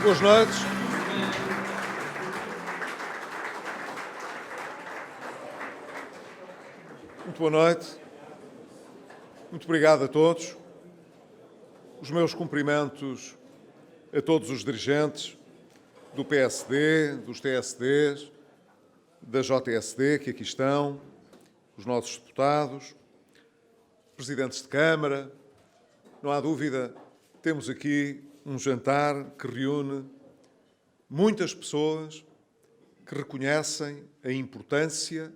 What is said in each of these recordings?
Boas noites. Muito boa noite. Muito obrigado a todos. Os meus cumprimentos a todos os dirigentes do PSD, dos TSDs, da JSD, que aqui estão, os nossos deputados, presidentes de Câmara. Não há dúvida, temos aqui um jantar que reúne muitas pessoas que reconhecem a importância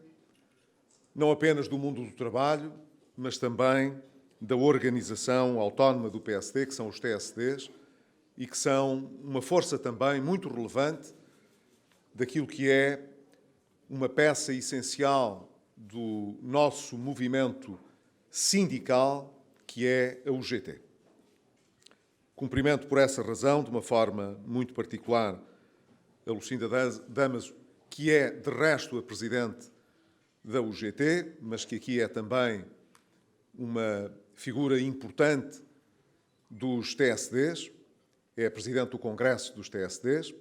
não apenas do mundo do trabalho, mas também da organização autónoma do PSD, que são os TSDs, e que são uma força também muito relevante daquilo que é uma peça essencial do nosso movimento sindical, que é a UGT. Cumprimento por essa razão, de uma forma muito particular, a Lucinda Damaso, que é, de resto, a Presidente da UGT, mas que aqui é também uma figura importante dos TSDs, é a Presidente do Congresso dos TSDs,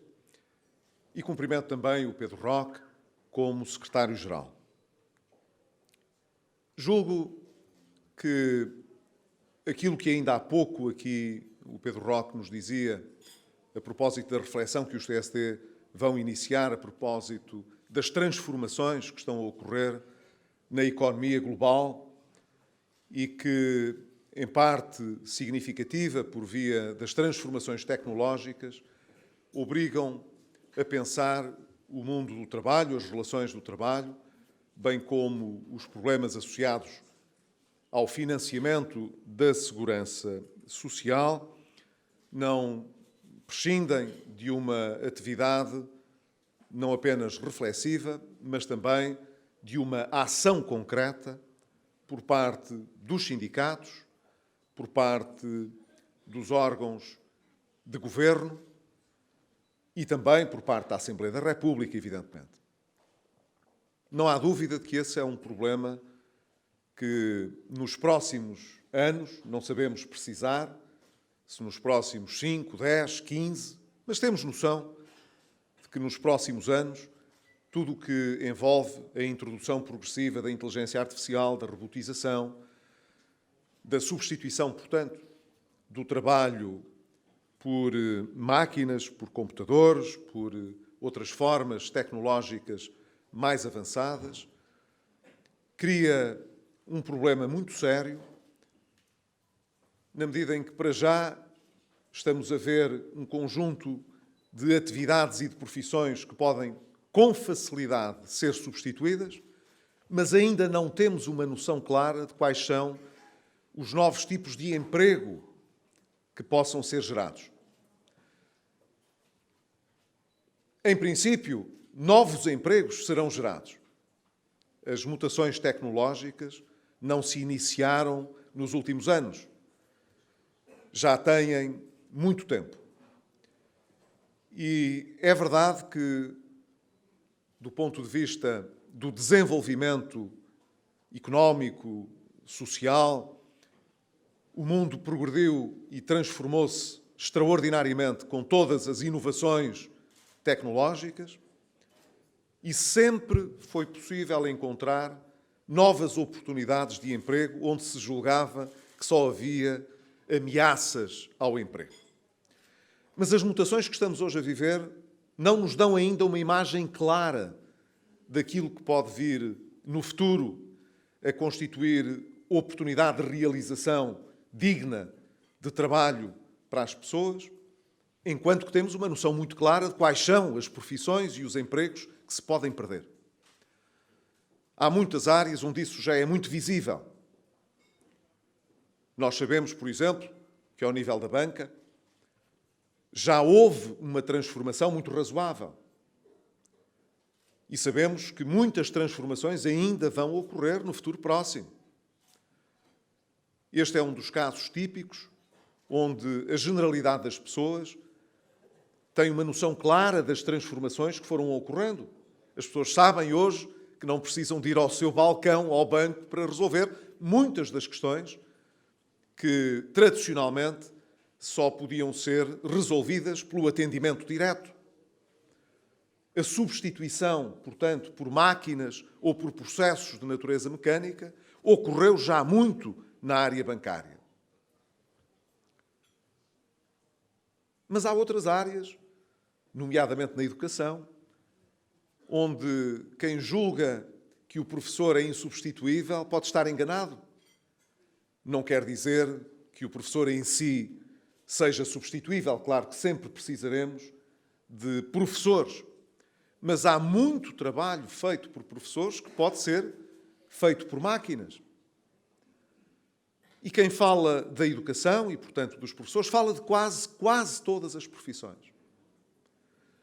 e cumprimento também o Pedro Roque como Secretário-Geral. Julgo que aquilo que ainda há pouco aqui o Pedro Roque nos dizia, a propósito da reflexão que os TSD vão iniciar, a propósito das transformações que estão a ocorrer na economia global e que, em parte significativa, por via das transformações tecnológicas, obrigam a pensar o mundo do trabalho, as relações do trabalho, bem como os problemas associados ao financiamento da segurança social, não prescindem de uma atividade não apenas reflexiva, mas também de uma ação concreta por parte dos sindicatos, por parte dos órgãos de governo e também por parte da Assembleia da República, evidentemente. Não há dúvida de que esse é um problema que nos próximos anos, não sabemos precisar, se nos próximos 5, 10, 15, mas temos noção de que nos próximos anos tudo o que envolve a introdução progressiva da inteligência artificial, da robotização, da substituição, portanto, do trabalho por máquinas, por computadores, por outras formas tecnológicas mais avançadas, cria um problema muito sério, na medida em que, para já, estamos a ver um conjunto de atividades e de profissões que podem, com facilidade, ser substituídas, mas ainda não temos uma noção clara de quais são os novos tipos de emprego que possam ser gerados. Em princípio, novos empregos serão gerados. As mutações tecnológicas não se iniciaram nos últimos anos. Já têm muito tempo. E é verdade que, do ponto de vista do desenvolvimento económico, social, o mundo progrediu e transformou-se extraordinariamente com todas as inovações tecnológicas e sempre foi possível encontrar novas oportunidades de emprego onde se julgava que só havia ameaças ao emprego. Mas as mutações que estamos hoje a viver não nos dão ainda uma imagem clara daquilo que pode vir no futuro a constituir oportunidade de realização digna de trabalho para as pessoas, enquanto que temos uma noção muito clara de quais são as profissões e os empregos que se podem perder. Há muitas áreas onde isso já é muito visível. Nós sabemos, por exemplo, que ao nível da banca já houve uma transformação muito razoável. E sabemos que muitas transformações ainda vão ocorrer no futuro próximo. Este é um dos casos típicos onde a generalidade das pessoas tem uma noção clara das transformações que foram ocorrendo. As pessoas sabem hoje que não precisam de ir ao seu balcão, ao banco, para resolver muitas das questões que, tradicionalmente, só podiam ser resolvidas pelo atendimento direto. A substituição, portanto, por máquinas ou por processos de natureza mecânica ocorreu já muito na área bancária. Mas há outras áreas, nomeadamente na educação, onde quem julga que o professor é insubstituível pode estar enganado. Não quer dizer que o professor em si seja substituível. Claro que sempre precisaremos de professores. Mas há muito trabalho feito por professores que pode ser feito por máquinas. E quem fala da educação e, portanto, dos professores, fala de quase todas as profissões.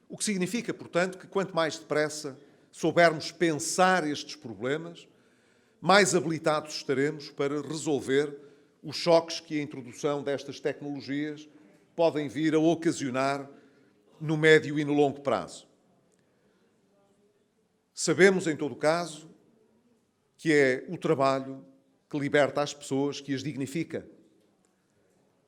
O que significa, portanto, que quanto mais depressa soubermos pensar estes problemas, mais habilitados estaremos para resolver os choques que a introdução destas tecnologias podem vir a ocasionar no médio e no longo prazo. Sabemos, em todo o caso, que é o trabalho que liberta as pessoas, que as dignifica.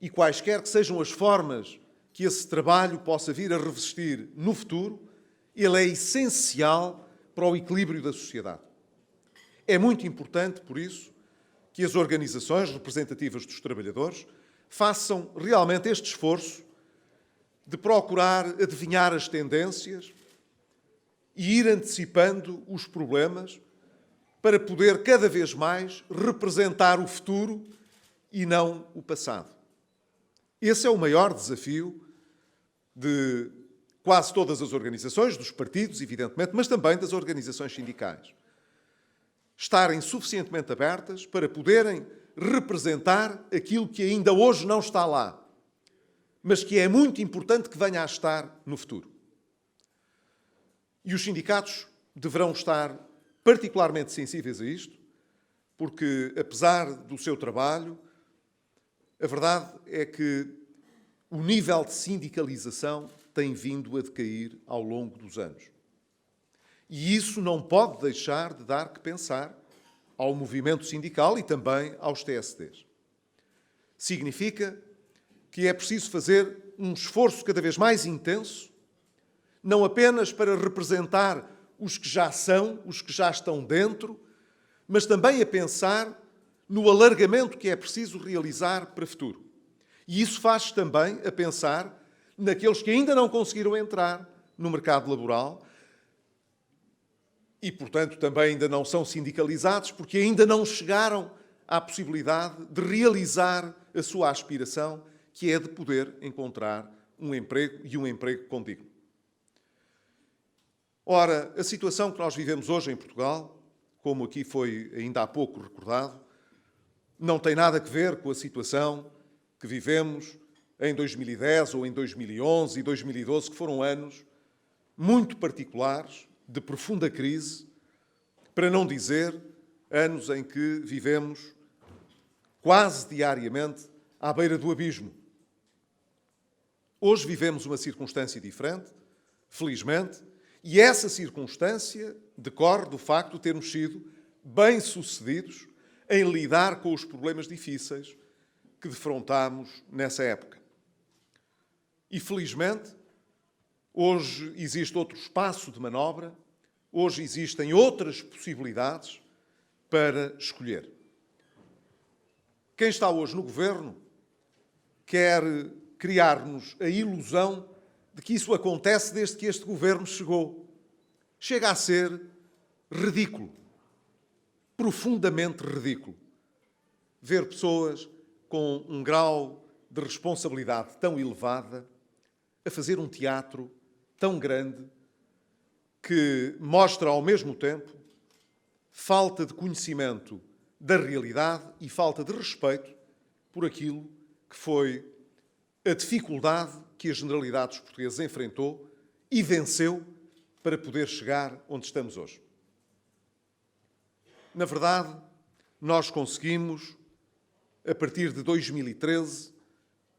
E quaisquer que sejam as formas que esse trabalho possa vir a revestir no futuro, ele é essencial para o equilíbrio da sociedade. É muito importante, por isso, que as organizações representativas dos trabalhadores façam realmente este esforço de procurar adivinhar as tendências e ir antecipando os problemas para poder cada vez mais representar o futuro e não o passado. Esse é o maior desafio de quase todas as organizações, dos partidos, evidentemente, mas também das organizações sindicais. Estarem suficientemente abertas para poderem representar aquilo que ainda hoje não está lá, mas que é muito importante que venha a estar no futuro. E os sindicatos deverão estar particularmente sensíveis a isto, porque, apesar do seu trabalho, a verdade é que o nível de sindicalização tem vindo a decair ao longo dos anos. E isso não pode deixar de dar que pensar ao movimento sindical e também aos TSDs. Significa que é preciso fazer um esforço cada vez mais intenso, não apenas para representar os que já são, os que já estão dentro, mas também a pensar no alargamento que é preciso realizar para o futuro. E isso faz também a pensar naqueles que ainda não conseguiram entrar no mercado laboral e, portanto, também ainda não são sindicalizados, porque ainda não chegaram à possibilidade de realizar a sua aspiração, que é de poder encontrar um emprego e um emprego condigno. Ora, a situação que nós vivemos hoje em Portugal, como aqui foi ainda há pouco recordado, não tem nada a ver com a situação que vivemos em 2010 ou em 2011 e 2012, que foram anos muito particulares, de profunda crise, para não dizer anos em que vivemos quase diariamente à beira do abismo. Hoje vivemos uma circunstância diferente, felizmente, e essa circunstância decorre do facto de termos sido bem-sucedidos em lidar com os problemas difíceis que defrontámos nessa época. E, felizmente, hoje existe outro espaço de manobra, hoje existem outras possibilidades para escolher. Quem está hoje no governo quer criar-nos a ilusão de que isso acontece desde que este governo chegou. Chega a ser ridículo, profundamente ridículo, ver pessoas com um grau de responsabilidade tão elevada a fazer um teatro tão grande que mostra ao mesmo tempo falta de conhecimento da realidade e falta de respeito por aquilo que foi a dificuldade que a generalidade dos portugueses enfrentou e venceu para poder chegar onde estamos hoje. Na verdade, nós conseguimos, a partir de 2013,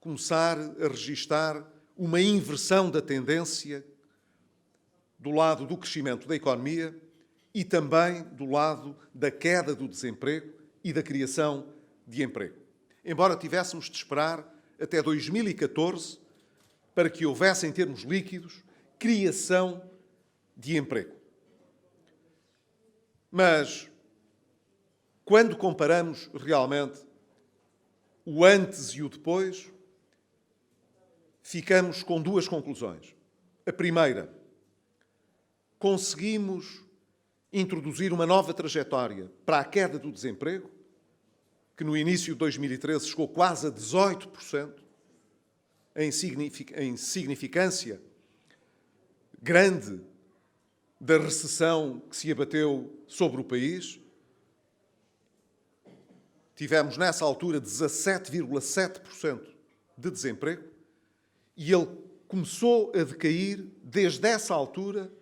começar a registar uma inversão da tendência do lado do crescimento da economia e também do lado da queda do desemprego e da criação de emprego. Embora tivéssemos de esperar até 2014 para que houvesse, em termos líquidos, criação de emprego. Mas, quando comparamos realmente o antes e o depois, ficamos com duas conclusões. A primeira, conseguimos introduzir uma nova trajetória para a queda do desemprego, que no início de 2013 chegou quase a 18%, em significância grande da recessão que se abateu sobre o país. Tivemos, nessa altura, 17,7% de desemprego e ele começou a decair desde essa altura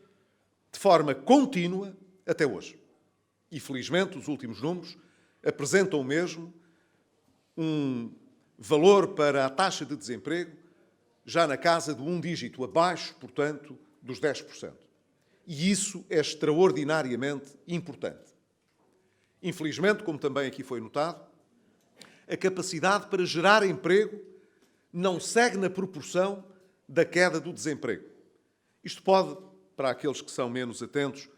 de forma contínua até hoje. E, felizmente, os últimos números apresentam mesmo um valor para a taxa de desemprego já na casa de um dígito abaixo, portanto, dos 10%. E isso é extraordinariamente importante. Infelizmente, como também aqui foi notado, a capacidade para gerar emprego não segue na proporção da queda do desemprego. Isto pode, para aqueles que são menos atentos,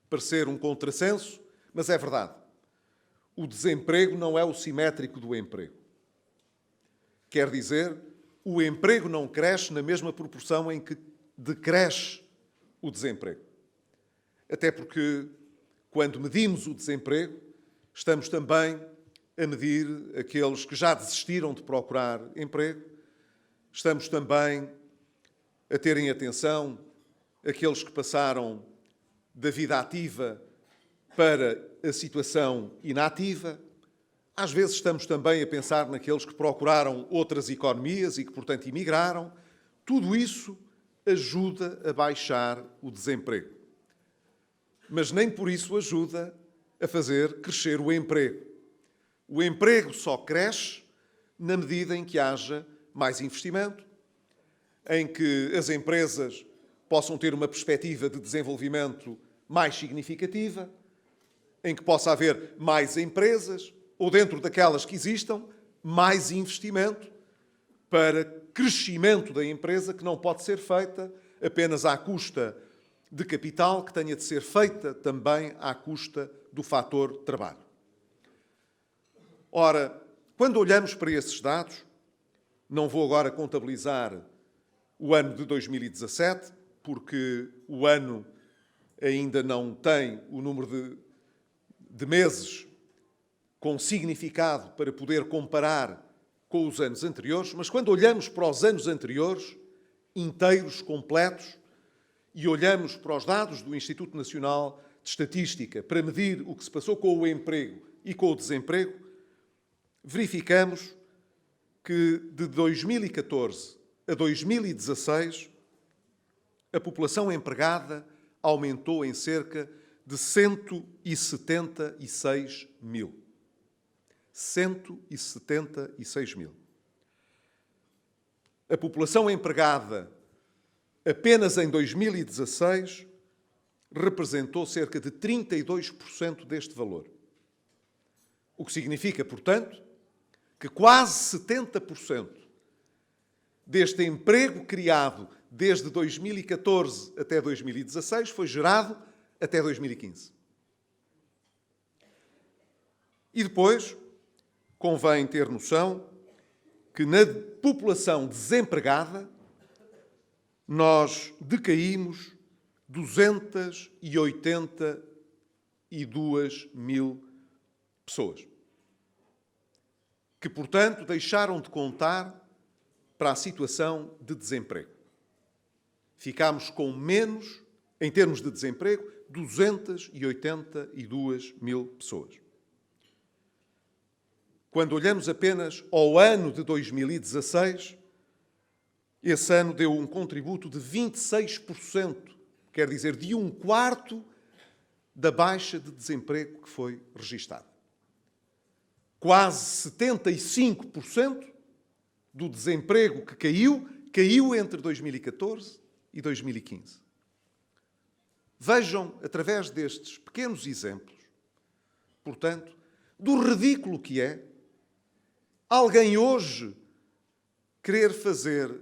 parecer um contrassenso, mas é verdade. O desemprego não é o simétrico do emprego. Quer dizer, o emprego não cresce na mesma proporção em que decresce o desemprego. Até porque, quando medimos o desemprego, estamos também a medir aqueles que já desistiram de procurar emprego, estamos também a ter em atenção aqueles que passaram da vida ativa para a situação inativa. Às vezes estamos também a pensar naqueles que procuraram outras economias e que, portanto, emigraram. Tudo isso ajuda a baixar o desemprego. Mas nem por isso ajuda a fazer crescer o emprego. O emprego só cresce na medida em que haja mais investimento, em que as empresas possam ter uma perspectiva de desenvolvimento mais significativa, em que possa haver mais empresas, ou dentro daquelas que existam, mais investimento para crescimento da empresa, que não pode ser feita apenas à custa de capital, que tenha de ser feita também à custa do fator trabalho. Ora, quando olhamos para esses dados, não vou agora contabilizar o ano de 2017, porque o ano ainda não tem o número de meses com significado para poder comparar com os anos anteriores, mas quando olhamos para os anos anteriores, inteiros, completos, e olhamos para os dados do Instituto Nacional de Estatística para medir o que se passou com o emprego e com o desemprego, verificamos que de 2014 a 2016 a população empregada aumentou em cerca de 176 mil. 176 mil. A população empregada apenas em 2016 representou cerca de 32% deste valor. O que significa, portanto, que quase 70% deste emprego criado desde 2014 até 2016 foi gerado até 2015. E depois, convém ter noção que na população desempregada nós decaímos 282 mil pessoas, que, portanto, deixaram de contar para a situação de desemprego. Ficámos com menos, em termos de desemprego, 282 mil pessoas. Quando olhamos apenas ao ano de 2016, esse ano deu um contributo de 26%, quer dizer, de um quarto da baixa de desemprego que foi registada. Quase 75% do desemprego que caiu entre 2014 e 2015. Vejam, através destes pequenos exemplos, portanto, do ridículo que é alguém hoje querer fazer,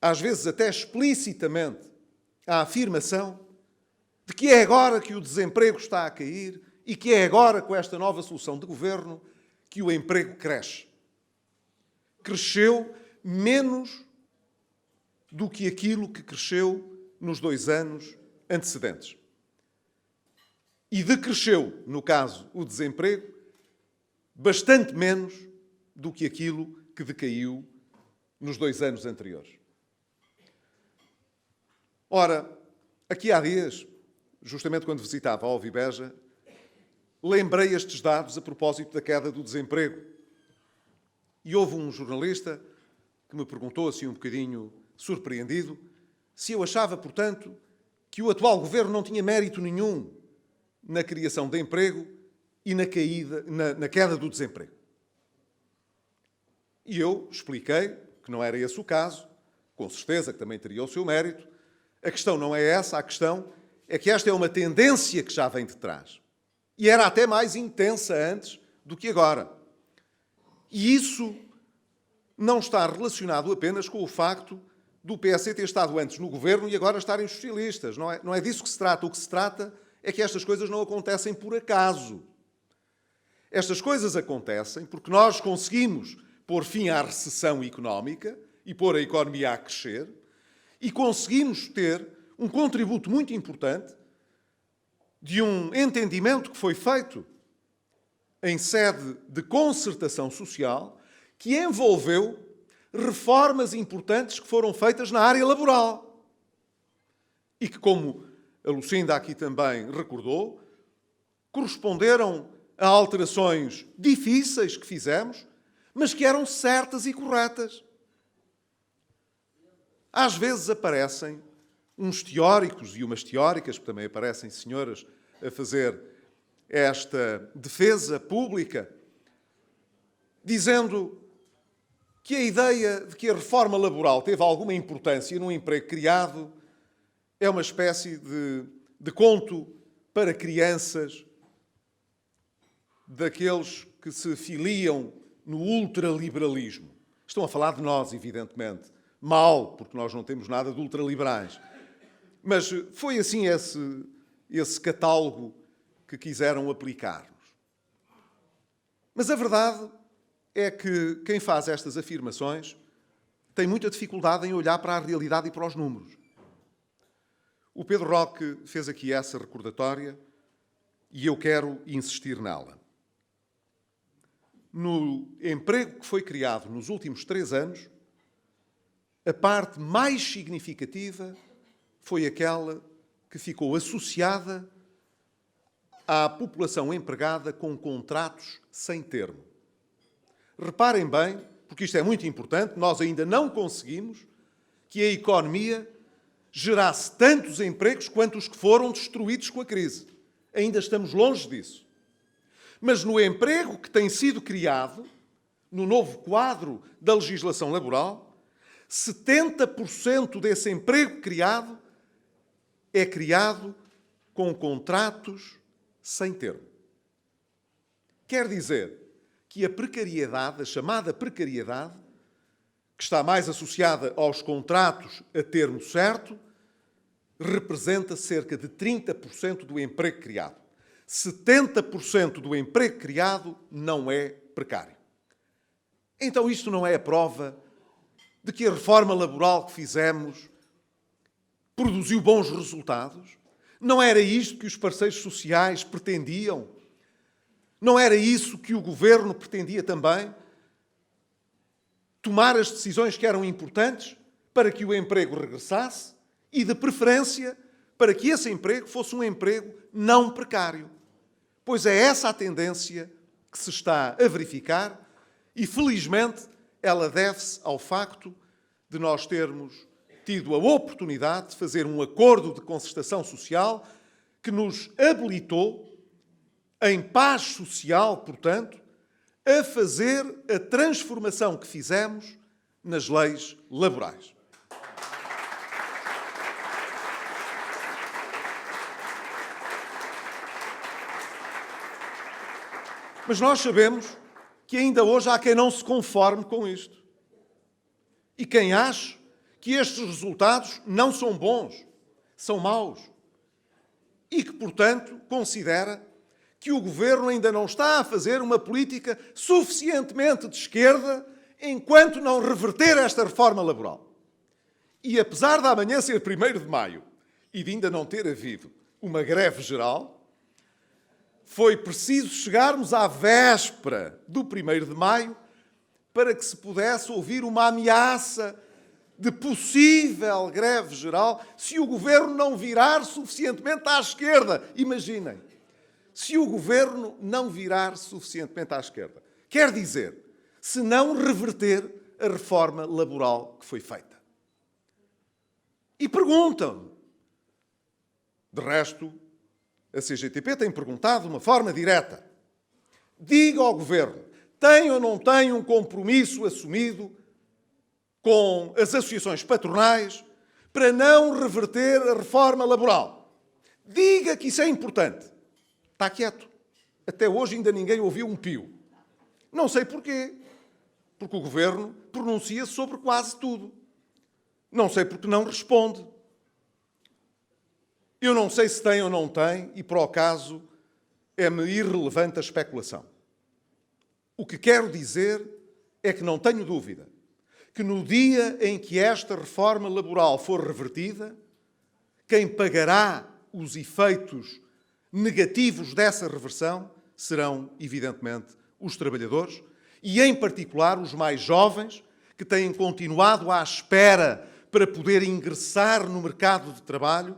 às vezes até explicitamente, a afirmação de que é agora que o desemprego está a cair e que é agora, com esta nova solução de governo, que o emprego cresce. Cresceu menos do que aquilo que cresceu nos 2 anos antecedentes. E decresceu, no caso, o desemprego, bastante menos do que aquilo que decaiu nos 2 anos anteriores. Ora, aqui há dias, justamente quando visitava a Alvibeja, lembrei estes dados a propósito da queda do desemprego. E houve um jornalista que me perguntou, assim um bocadinho surpreendido, se eu achava, portanto, que o atual governo não tinha mérito nenhum na criação de emprego e na queda do desemprego. E eu expliquei que não era esse o caso, com certeza que também teria o seu mérito. A questão não é essa, a questão é que esta é uma tendência que já vem de trás. E era até mais intensa antes do que agora. E isso não está relacionado apenas com o facto do PSD ter estado antes no governo e agora estarem os socialistas. Não é disso que se trata. O que se trata é que estas coisas não acontecem por acaso. Estas coisas acontecem porque nós conseguimos pôr fim à recessão económica e pôr a economia a crescer e conseguimos ter um contributo muito importante de um entendimento que foi feito em sede de concertação social que envolveu reformas importantes que foram feitas na área laboral e que, como a Lucinda aqui também recordou, corresponderam a alterações difíceis que fizemos, mas que eram certas e corretas. Às vezes aparecem uns teóricos e umas teóricas, porque também aparecem senhoras a fazer esta defesa pública, dizendo que a ideia de que a reforma laboral teve alguma importância no emprego criado é uma espécie de conto para crianças daqueles que se filiam no ultraliberalismo. Estão a falar de nós, evidentemente. Mal, porque nós não temos nada de ultraliberais. Mas foi assim esse catálogo que quiseram aplicar-nos. Mas a verdade é que quem faz estas afirmações tem muita dificuldade em olhar para a realidade e para os números. O Pedro Roque fez aqui essa recordatória e eu quero insistir nela. No emprego que foi criado nos últimos 3 anos, a parte mais significativa foi aquela que ficou associada à população empregada com contratos sem termo. Reparem bem, porque isto é muito importante, nós ainda não conseguimos que a economia gerasse tantos empregos quanto os que foram destruídos com a crise. Ainda estamos longe disso. Mas no emprego que tem sido criado, no novo quadro da legislação laboral, 70% desse emprego criado é criado com contratos sem termo. Quer dizer que a precariedade, a chamada precariedade, que está mais associada aos contratos a termo certo, representa cerca de 30% do emprego criado. 70% do emprego criado não é precário. Então isto não é a prova de que a reforma laboral que fizemos produziu bons resultados? Não era isto que os parceiros sociais pretendiam? Não era isso que o governo pretendia também? Tomar as decisões que eram importantes para que o emprego regressasse e, de preferência, para que esse emprego fosse um emprego não precário. Pois é essa a tendência que se está a verificar e, felizmente, ela deve-se ao facto de nós termos tido a oportunidade de fazer um acordo de concertação social que nos habilitou, em paz social, portanto, a fazer a transformação que fizemos nas leis laborais. Mas nós sabemos que ainda hoje há quem não se conforme com isto. e quem acha que estes resultados não são bons, são maus, e que, portanto, considera que o Governo ainda não está a fazer uma política suficientemente de esquerda enquanto não reverter esta reforma laboral. E apesar de amanhã ser 1º de maio e de ainda não ter havido uma greve geral, foi preciso chegarmos à véspera do 1º de maio para que se pudesse ouvir uma ameaça de possível greve geral se o Governo não virar suficientemente à esquerda. Imaginem, se o Governo não virar suficientemente à esquerda. Quer dizer, se não reverter a reforma laboral que foi feita. E perguntam. De resto, a CGTP tem perguntado de uma forma direta. Diga ao Governo, tem ou não tem um compromisso assumido com as associações patronais para não reverter a reforma laboral? Diga que isso é importante. Está quieto. Até hoje ainda ninguém ouviu um pio. Não sei porquê. Porque o Governo pronuncia-se sobre quase tudo. Não sei porque não responde. Eu não sei se tem ou não tem, e, para o caso, é-me irrelevante a especulação. O que quero dizer é que não tenho dúvida que no dia em que esta reforma laboral for revertida, quem pagará os efeitos negativos dessa reversão serão, evidentemente, os trabalhadores e, em particular, os mais jovens que têm continuado à espera para poder ingressar no mercado de trabalho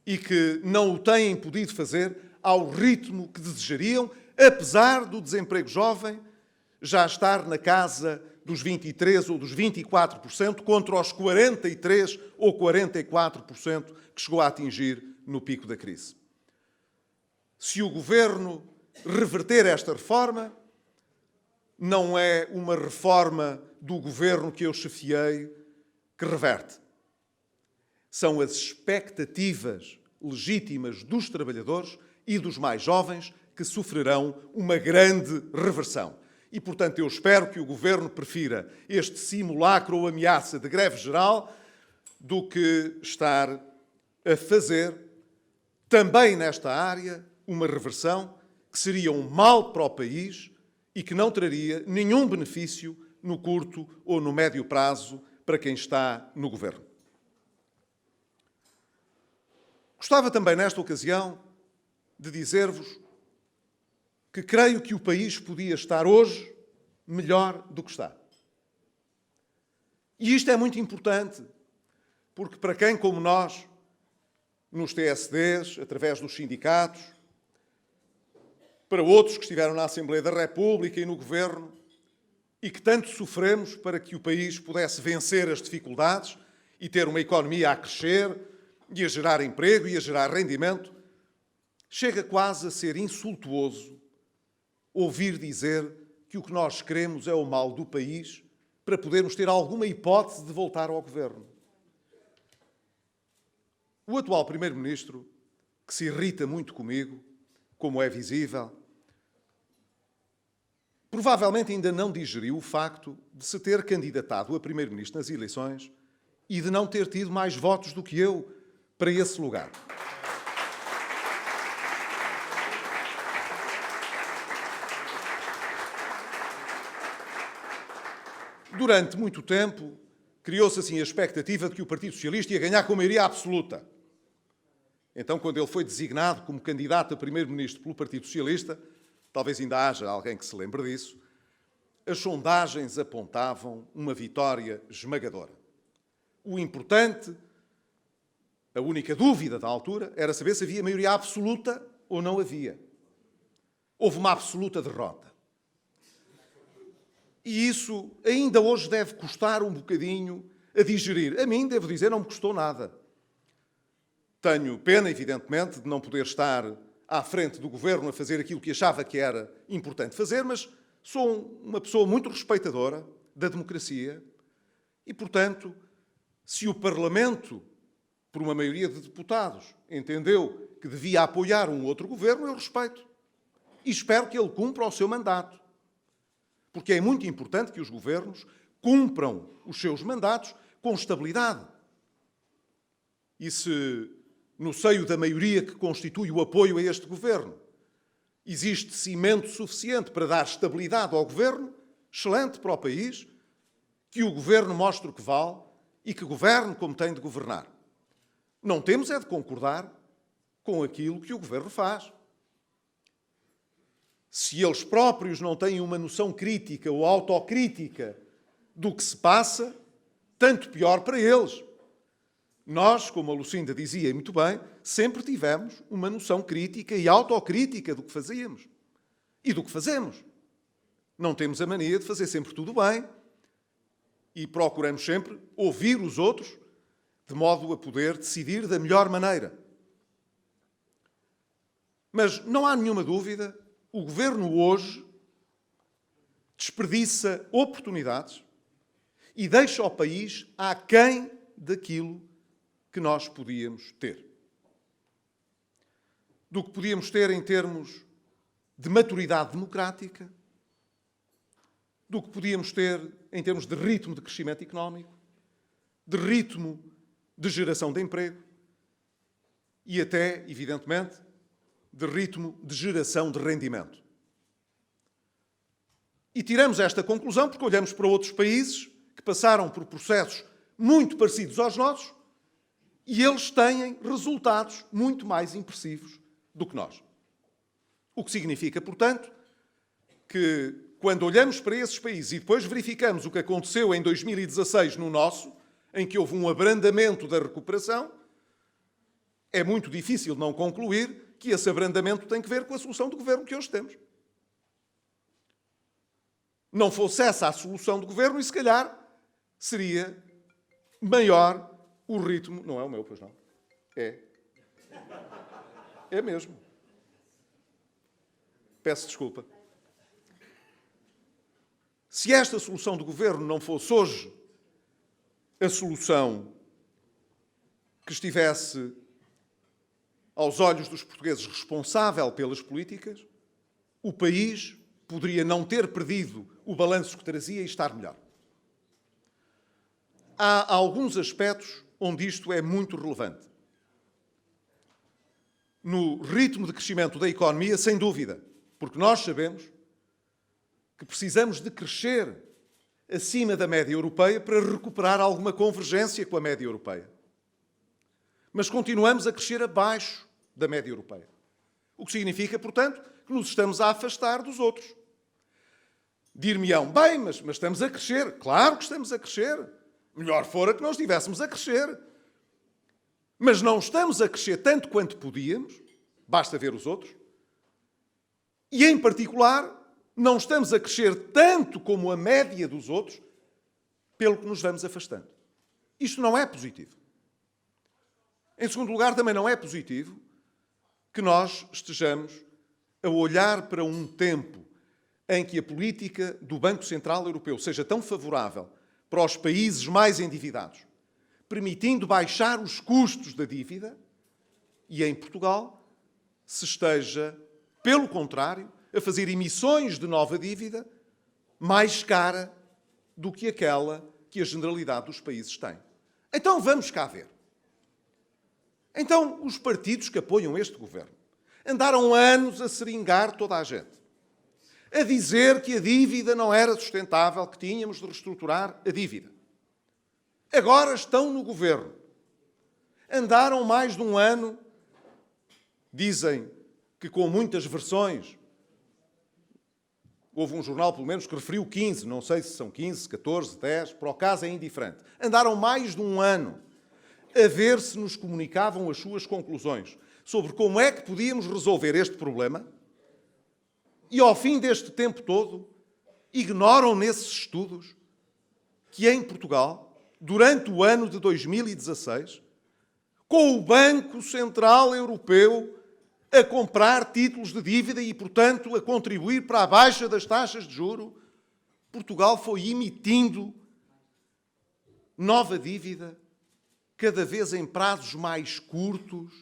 e que não o têm podido fazer ao ritmo que desejariam, apesar do desemprego jovem já estar na casa dos 23% ou dos 24%, contra os 43% ou 44% que chegou a atingir no pico da crise. Se o Governo reverter esta reforma, não é uma reforma do Governo que eu chefiei que reverte. São as expectativas legítimas dos trabalhadores e dos mais jovens que sofrerão uma grande reversão. E, portanto, eu espero que o Governo prefira este simulacro ou ameaça de greve geral do que estar a fazer, também nesta área, uma reversão que seria um mal para o país e que não traria nenhum benefício no curto ou no médio prazo para quem está no Governo. Gostava também, nesta ocasião, de dizer-vos que creio que o país podia estar hoje melhor do que está. E isto é muito importante, porque para quem, como nós, nos TSDs, através dos sindicatos, para outros que estiveram na Assembleia da República e no Governo, e que tanto sofremos para que o país pudesse vencer as dificuldades e ter uma economia a crescer e a gerar emprego e a gerar rendimento, chega quase a ser insultuoso ouvir dizer que o que nós queremos é o mal do país para podermos ter alguma hipótese de voltar ao Governo. O atual Primeiro-Ministro, que se irrita muito comigo, como é visível, provavelmente ainda não digeriu o facto de se ter candidatado a Primeiro-Ministro nas eleições e de não ter tido mais votos do que eu para esse lugar. Durante muito tempo, criou-se assim a expectativa de que o Partido Socialista ia ganhar com maioria absoluta. Então, quando ele foi designado como candidato a Primeiro-Ministro pelo Partido Socialista, talvez ainda haja alguém que se lembre disso, as sondagens apontavam uma vitória esmagadora. O importante, a única dúvida da altura, era saber se havia maioria absoluta ou não havia. Houve uma absoluta derrota. E isso ainda hoje deve custar um bocadinho a digerir. A mim, devo dizer, não me custou nada. Tenho pena, evidentemente, de não poder estar à frente do Governo a fazer aquilo que achava que era importante fazer, mas sou uma pessoa muito respeitadora da democracia e, portanto, se o Parlamento, por uma maioria de deputados, entendeu que devia apoiar um outro Governo, eu respeito. E espero que ele cumpra o seu mandato. Porque é muito importante que os governos cumpram os seus mandatos com estabilidade. E se, no seio da maioria que constitui o apoio a este governo, existe cimento suficiente para dar estabilidade ao governo, excelente para o país, que o governo mostre o que vale e que governe como tem de governar. Não temos é de concordar com aquilo que o governo faz. Se eles próprios não têm uma noção crítica ou autocrítica do que se passa, tanto pior para eles. Nós, como a Lucinda dizia muito bem, sempre tivemos uma noção crítica e autocrítica do que fazíamos e do que fazemos. Não temos a mania de fazer sempre tudo bem e procuramos sempre ouvir os outros de modo a poder decidir da melhor maneira. Mas não há nenhuma dúvida, o governo hoje desperdiça oportunidades e deixa o país aquém daquilo que nós podíamos ter. Do que podíamos ter em termos de maturidade democrática, do que podíamos ter em termos de ritmo de crescimento económico, de ritmo de geração de emprego e até, evidentemente, de ritmo de geração de rendimento. E tiramos esta conclusão porque olhamos para outros países que passaram por processos muito parecidos aos nossos e eles têm resultados muito mais impressivos do que nós. O que significa, portanto, que quando olhamos para esses países e depois verificamos o que aconteceu em 2016 no nosso, em que houve um abrandamento da recuperação, é muito difícil não concluir que esse abrandamento tem que ver com a solução do governo que hoje temos. Não fosse essa a solução do governo e, se calhar, seria maior o ritmo... Não é o meu, pois não? É. É mesmo. Peço desculpa. Se esta solução do governo não fosse hoje a solução que estivesse, aos olhos dos portugueses, responsável pelas políticas, o país poderia não ter perdido o balanço que trazia e estar melhor. Há alguns aspectos onde isto é muito relevante. No ritmo de crescimento da economia, sem dúvida, porque nós sabemos que precisamos de crescer acima da média europeia para recuperar alguma convergência com a média europeia. Mas continuamos a crescer abaixo da média europeia. O que significa, portanto, que nos estamos a afastar dos outros. Dir-me-ão, bem, mas estamos a crescer. Claro que estamos a crescer. Melhor fora que nós estivéssemos a crescer. Mas não estamos a crescer tanto quanto podíamos, basta ver os outros, e, em particular, não estamos a crescer tanto como a média dos outros, pelo que nos vamos afastando. Isto não é positivo. Em segundo lugar, também não é positivo que nós estejamos a olhar para um tempo em que a política do Banco Central Europeu seja tão favorável para os países mais endividados, permitindo baixar os custos da dívida, e em Portugal se esteja, pelo contrário, a fazer emissões de nova dívida mais cara do que aquela que a generalidade dos países tem. Então vamos cá ver. Então os partidos que apoiam este governo andaram anos a seringar toda a gente, a dizer que a dívida não era sustentável, que tínhamos de reestruturar a dívida. Agora estão no governo. Andaram mais de um ano, dizem que com muitas versões. Houve um jornal, pelo menos, que referiu 15, não sei se são 15, 14, 10, para o caso é indiferente. Andaram mais de um ano a ver se nos comunicavam as suas conclusões sobre como é que podíamos resolver este problema e, ao fim deste tempo todo, ignoram nesses estudos que em Portugal, durante o ano de 2016, com o Banco Central Europeu a comprar títulos de dívida e, portanto, a contribuir para a baixa das taxas de juros, Portugal foi emitindo nova dívida, cada vez em prazos mais curtos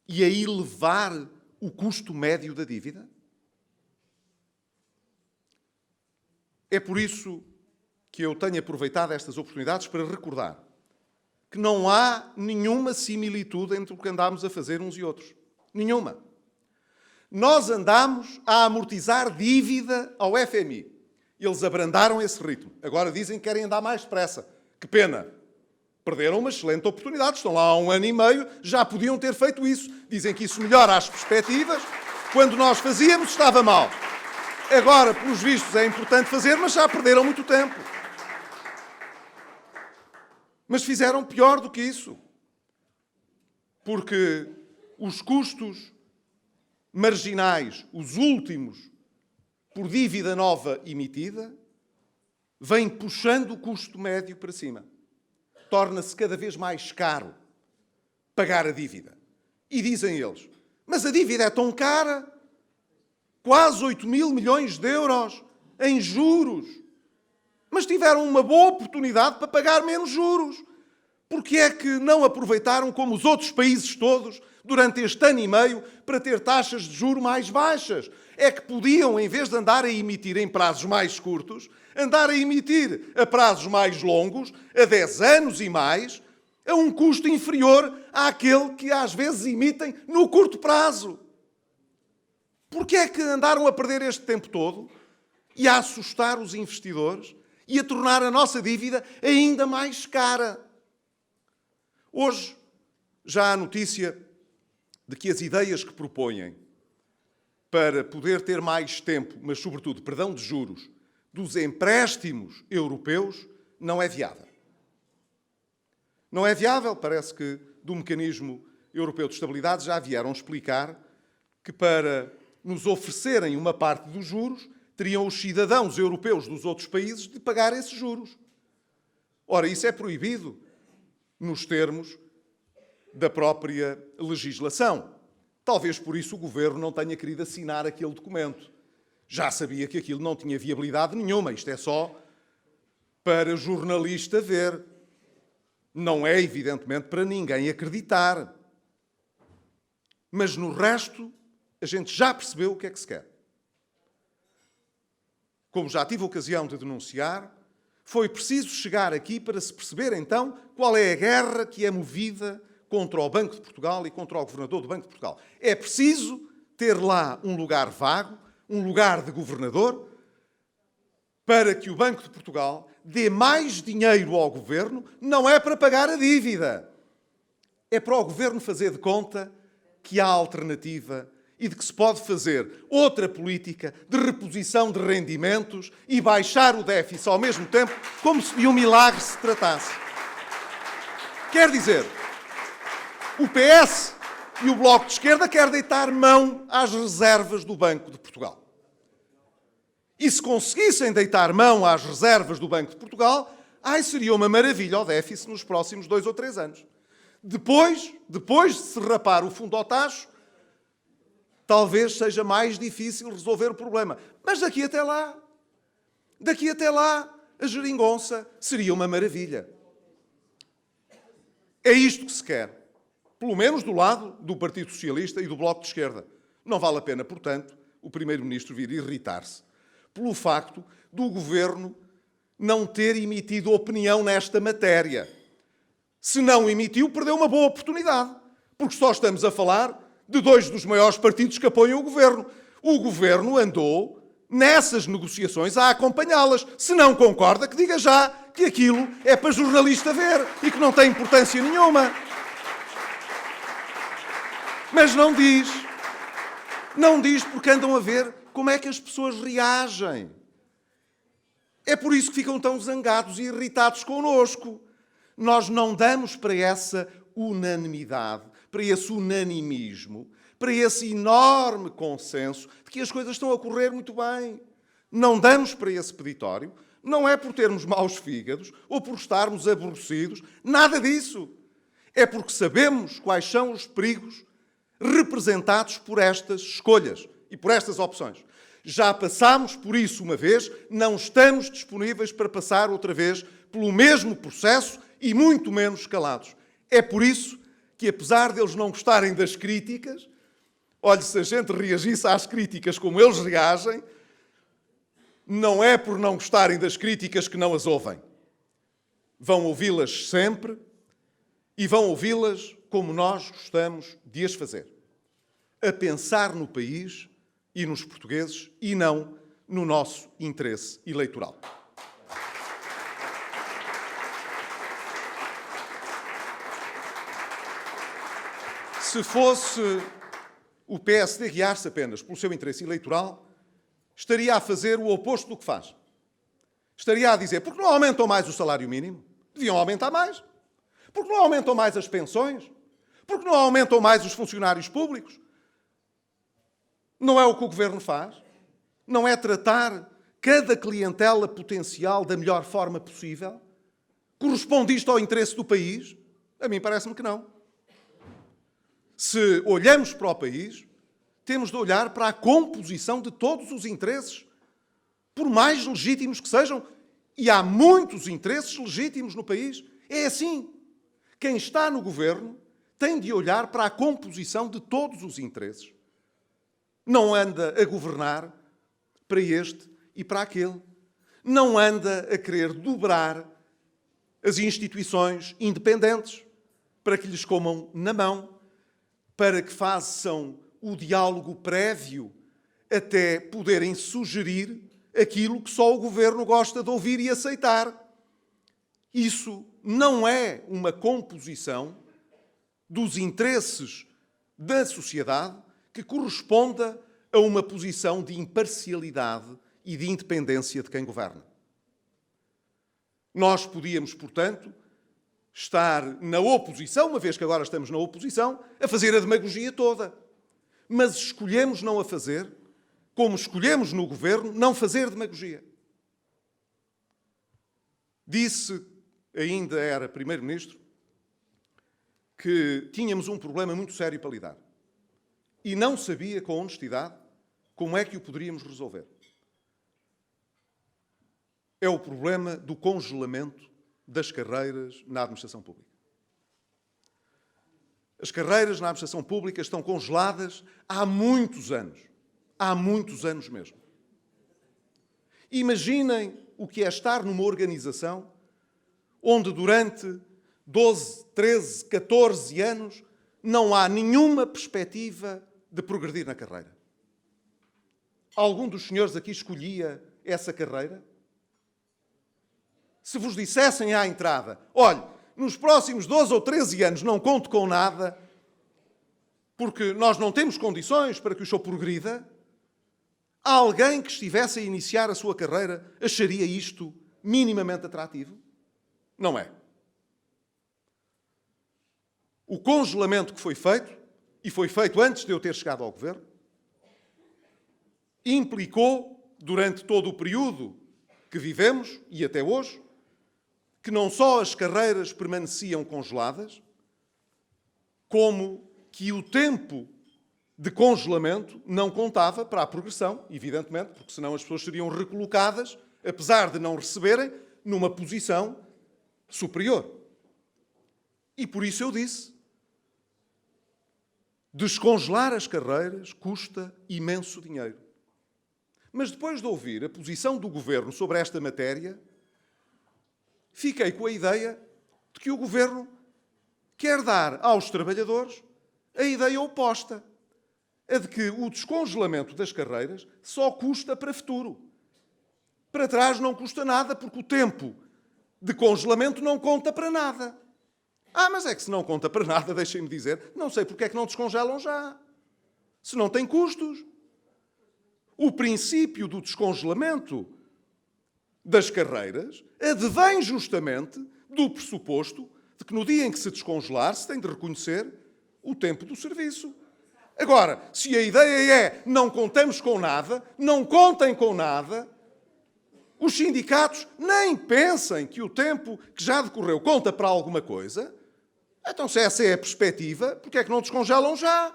e a elevar o custo médio da dívida? É por isso que eu tenho aproveitado estas oportunidades para recordar que não há nenhuma similitude entre o que andámos a fazer uns e outros. Nenhuma. Nós andámos a amortizar dívida ao FMI. Eles abrandaram esse ritmo. Agora dizem que querem andar mais depressa. Que pena. Perderam uma excelente oportunidade. Estão lá há 1 ano e meio. Já podiam ter feito isso. Dizem que isso melhora as perspectivas. Quando nós fazíamos, estava mal. Agora, pelos vistos, é importante fazer, mas já perderam muito tempo. Mas fizeram pior do que isso. Porque os custos marginais, os últimos, por dívida nova emitida, vêm puxando o custo médio para cima. Torna-se cada vez mais caro pagar a dívida. E dizem eles, mas a dívida é tão cara, quase 8 mil milhões de euros em juros. Mas tiveram uma boa oportunidade para pagar menos juros. Porque é que não aproveitaram, como os outros países todos, durante este ano e meio, para ter taxas de juros mais baixas? É que podiam, em vez de andar a emitir em prazos mais curtos, andar a emitir a prazos mais longos, a 10 anos e mais, a um custo inferior àquele que às vezes emitem no curto prazo. Porque é que andaram a perder este tempo todo e a assustar os investidores e a tornar a nossa dívida ainda mais cara? Hoje já há notícia de que as ideias que propõem para poder ter mais tempo, mas sobretudo perdão de juros, dos empréstimos europeus, não é viável. Não é viável, parece que do Mecanismo Europeu de Estabilidade já vieram explicar que para nos oferecerem uma parte dos juros, teriam os cidadãos europeus dos outros países de pagar esses juros. Ora, isso é proibido nos termos da própria legislação. Talvez por isso o Governo não tenha querido assinar aquele documento. Já sabia que aquilo não tinha viabilidade nenhuma. Isto é só para jornalista ver. Não é, evidentemente, para ninguém acreditar. Mas no resto, a gente já percebeu o que é que se quer. Como já tive ocasião de denunciar, foi preciso chegar aqui para se perceber, então, qual é a guerra que é movida contra o Banco de Portugal e contra o Governador do Banco de Portugal. É preciso ter lá um lugar vago, um lugar de governador, para que o Banco de Portugal dê mais dinheiro ao Governo, não é para pagar a dívida. É para o Governo fazer de conta que há alternativa e de que se pode fazer outra política de reposição de rendimentos e baixar o déficit ao mesmo tempo, como se de um milagre se tratasse. Quer dizer, o PS e o Bloco de Esquerda querem deitar mão às reservas do Banco de Portugal. E se conseguissem deitar mão às reservas do Banco de Portugal, seria uma maravilha o déficit nos próximos 2 ou 3 anos. Depois de se rapar o fundo ao tacho, talvez seja mais difícil resolver o problema. Mas daqui até lá, a geringonça seria uma maravilha. É isto que se quer. Pelo menos do lado do Partido Socialista e do Bloco de Esquerda. Não vale a pena, portanto, o Primeiro-Ministro vir irritar-se pelo facto do Governo não ter emitido opinião nesta matéria. Se não emitiu, perdeu uma boa oportunidade. Porque só estamos a falar de 2 dos maiores partidos que apoiam o Governo. O Governo andou nessas negociações a acompanhá-las. Se não concorda, que diga já que aquilo é para jornalista ver e que não tem importância nenhuma. Mas não diz. Não diz porque andam a ver como é que as pessoas reagem. É por isso que ficam tão zangados e irritados connosco. Nós não damos para essa unanimidade, para esse unanimismo, para esse enorme consenso de que as coisas estão a correr muito bem. Não damos para esse peditório, não é por termos maus fígados ou por estarmos aborrecidos, nada disso. É porque sabemos quais são os perigos representados por estas escolhas e por estas opções. Já passámos por isso uma vez, não estamos disponíveis para passar outra vez pelo mesmo processo e muito menos calados. É por isso que, apesar deles não gostarem das críticas, olhe, se a gente reagisse às críticas como eles reagem, não é por não gostarem das críticas que não as ouvem. Vão ouvi-las sempre e vão ouvi-las como nós gostamos de as fazer. A pensar no país e nos portugueses e não no nosso interesse eleitoral. Se fosse o PSD guiar-se apenas pelo seu interesse eleitoral, estaria a fazer o oposto do que faz. Estaria a dizer, porque não aumentam mais o salário mínimo? Deviam aumentar mais. Porque não aumentam mais as pensões? Porque não aumentam mais os funcionários públicos? Não é o que o Governo faz? Não é tratar cada clientela potencial da melhor forma possível? Corresponde isto ao interesse do país? A mim parece-me que não. Se olhamos para o país, temos de olhar para a composição de todos os interesses, por mais legítimos que sejam, e há muitos interesses legítimos no país. É assim. Quem está no governo tem de olhar para a composição de todos os interesses. Não anda a governar para este e para aquele. Não anda a querer dobrar as instituições independentes para que lhes comam na mão, para que façam o diálogo prévio até poderem sugerir aquilo que só o governo gosta de ouvir e aceitar. Isso não é uma composição dos interesses da sociedade que corresponda a uma posição de imparcialidade e de independência de quem governa. Nós podíamos, portanto, estar na oposição, uma vez que agora estamos na oposição, a fazer a demagogia toda. Mas escolhemos não a fazer, como escolhemos no governo não fazer demagogia. Disse, ainda era primeiro-ministro, que tínhamos um problema muito sério para lidar. E não sabia, com honestidade, como é que o poderíamos resolver. É o problema do congelamento das carreiras na administração pública. As carreiras na administração pública estão congeladas há muitos anos. Há muitos anos mesmo. Imaginem o que é estar numa organização onde durante 12, 13, 14 anos não há nenhuma perspectiva de progredir na carreira. Algum dos senhores aqui escolhia essa carreira? Se vos dissessem à entrada, olhe, nos próximos 12 ou 13 anos não conte com nada, porque nós não temos condições para que o senhor progrida, alguém que estivesse a iniciar a sua carreira acharia isto minimamente atrativo? Não é. O congelamento que foi feito, e foi feito antes de eu ter chegado ao governo, implicou, durante todo o período que vivemos, e até hoje, que não só as carreiras permaneciam congeladas, como que o tempo de congelamento não contava para a progressão, evidentemente, porque senão as pessoas seriam recolocadas, apesar de não receberem, numa posição superior. E por isso eu disse, descongelar as carreiras custa imenso dinheiro. Mas depois de ouvir a posição do Governo sobre esta matéria, fiquei com a ideia de que o Governo quer dar aos trabalhadores a ideia oposta, a de que o descongelamento das carreiras só custa para futuro. Para trás não custa nada, porque o tempo de congelamento não conta para nada. Mas é que se não conta para nada, deixem-me dizer, não sei porque é que não descongelam já. Se não tem custos. O princípio do descongelamento das carreiras advém justamente do pressuposto de que no dia em que se descongelar se tem de reconhecer o tempo do serviço. Agora, se a ideia é não contamos com nada, não contem com nada, os sindicatos nem pensem que o tempo que já decorreu conta para alguma coisa, então se essa é a perspectiva, porque é que não descongelam já?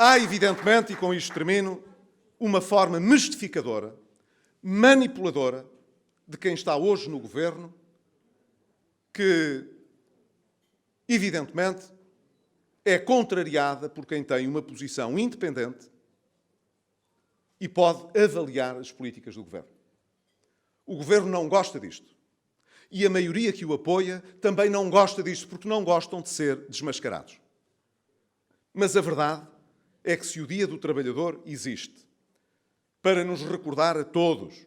Há, evidentemente, e com isto termino, uma forma mistificadora, manipuladora, de quem está hoje no governo, que, evidentemente, é contrariada por quem tem uma posição independente e pode avaliar as políticas do Governo. O Governo não gosta disto. E a maioria que o apoia também não gosta disto, porque não gostam de ser desmascarados. Mas a verdade é que se o Dia do Trabalhador existe para nos recordar a todos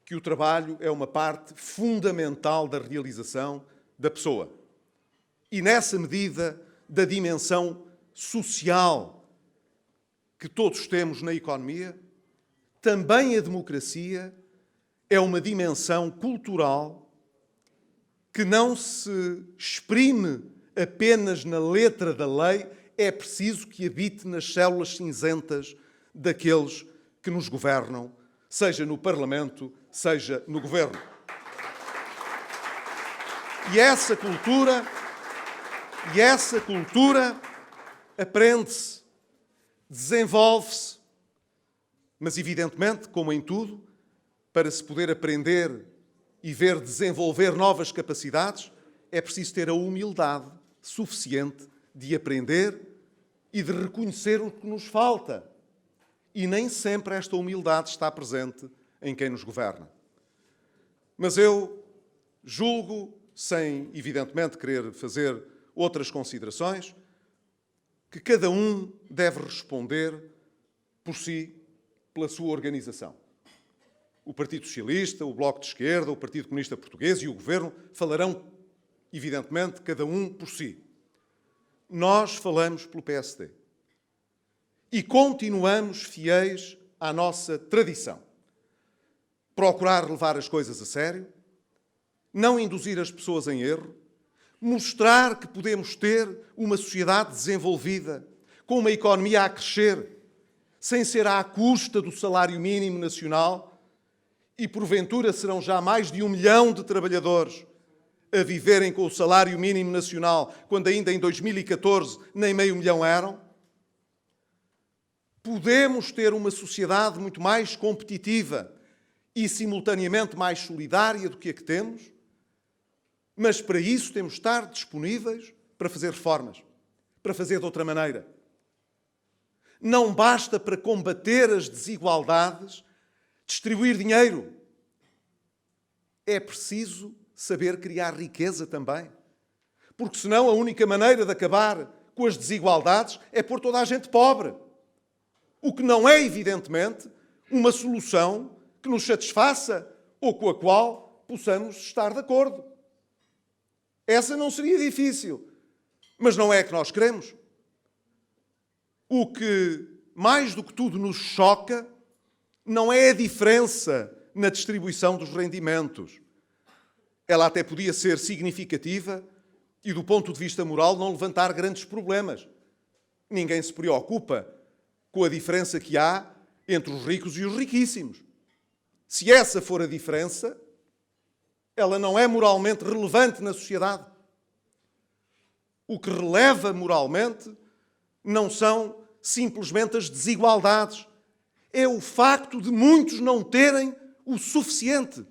que o trabalho é uma parte fundamental da realização da pessoa e, nessa medida, da dimensão social que todos temos na economia, também a democracia é uma dimensão cultural que não se exprime apenas na letra da lei, é preciso que habite nas células cinzentas daqueles que nos governam, seja no Parlamento, seja no Governo. E essa cultura aprende-se, desenvolve-se, mas evidentemente, como em tudo, para se poder aprender e ver desenvolver novas capacidades, é preciso ter a humildade suficiente de aprender e de reconhecer o que nos falta. E nem sempre esta humildade está presente em quem nos governa. Mas eu julgo, sem evidentemente querer fazer outras considerações, que cada um deve responder por si, pela sua organização. O Partido Socialista, o Bloco de Esquerda, o Partido Comunista Português e o Governo falarão, evidentemente, cada um por si. Nós falamos pelo PSD. E continuamos fiéis à nossa tradição. Procurar levar as coisas a sério, não induzir as pessoas em erro, mostrar que podemos ter uma sociedade desenvolvida, com uma economia a crescer, sem ser à custa do salário mínimo nacional, e porventura serão já mais de 1 milhão de trabalhadores a viverem com o salário mínimo nacional, quando ainda em 2014 nem meio milhão eram. Podemos ter uma sociedade muito mais competitiva e simultaneamente mais solidária do que a que temos, mas para isso temos de estar disponíveis para fazer reformas, para fazer de outra maneira. Não basta para combater as desigualdades distribuir dinheiro. É preciso saber criar riqueza também. Porque senão a única maneira de acabar com as desigualdades é pôr toda a gente pobre. O que não é, evidentemente, uma solução que nos satisfaça ou com a qual possamos estar de acordo. Essa não seria difícil, mas não é a que nós queremos. O que, mais do que tudo, nos choca não é a diferença na distribuição dos rendimentos. Ela até podia ser significativa e, do ponto de vista moral, não levantar grandes problemas. Ninguém se preocupa com a diferença que há entre os ricos e os riquíssimos. Se essa for a diferença, ela não é moralmente relevante na sociedade. O que releva moralmente não são simplesmente as desigualdades. É o facto de muitos não terem o suficiente,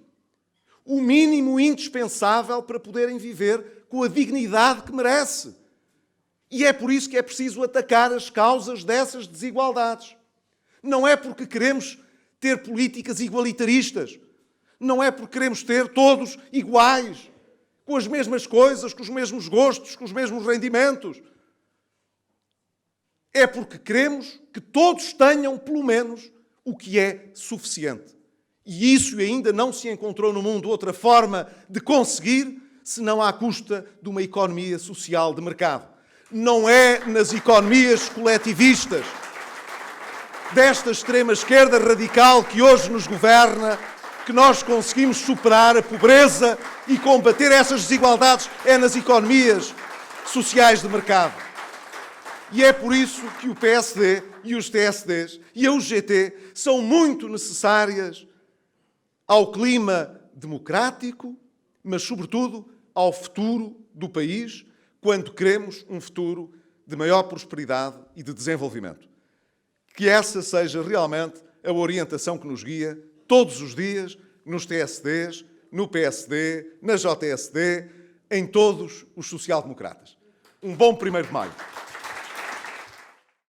o mínimo indispensável para poderem viver com a dignidade que merece. E é por isso que é preciso atacar as causas dessas desigualdades. Não é porque queremos ter políticas igualitaristas, não é porque queremos ter todos iguais, com as mesmas coisas, com os mesmos gostos, com os mesmos rendimentos. É porque queremos que todos tenham, pelo menos, o que é suficiente. E isso ainda não se encontrou no mundo outra forma de conseguir, senão à custa de uma economia social de mercado. Não é nas economias coletivistas desta extrema-esquerda radical que hoje nos governa que nós conseguimos superar a pobreza e combater essas desigualdades. É nas economias sociais de mercado. E é por isso que o PSD e os TSDs e a UGT são muito necessárias ao clima democrático, mas, sobretudo, ao futuro do país, quando queremos um futuro de maior prosperidade e de desenvolvimento. Que essa seja realmente a orientação que nos guia todos os dias nos TSDs, no PSD, na JSD, em todos os social-democratas. Um bom 1º de Maio.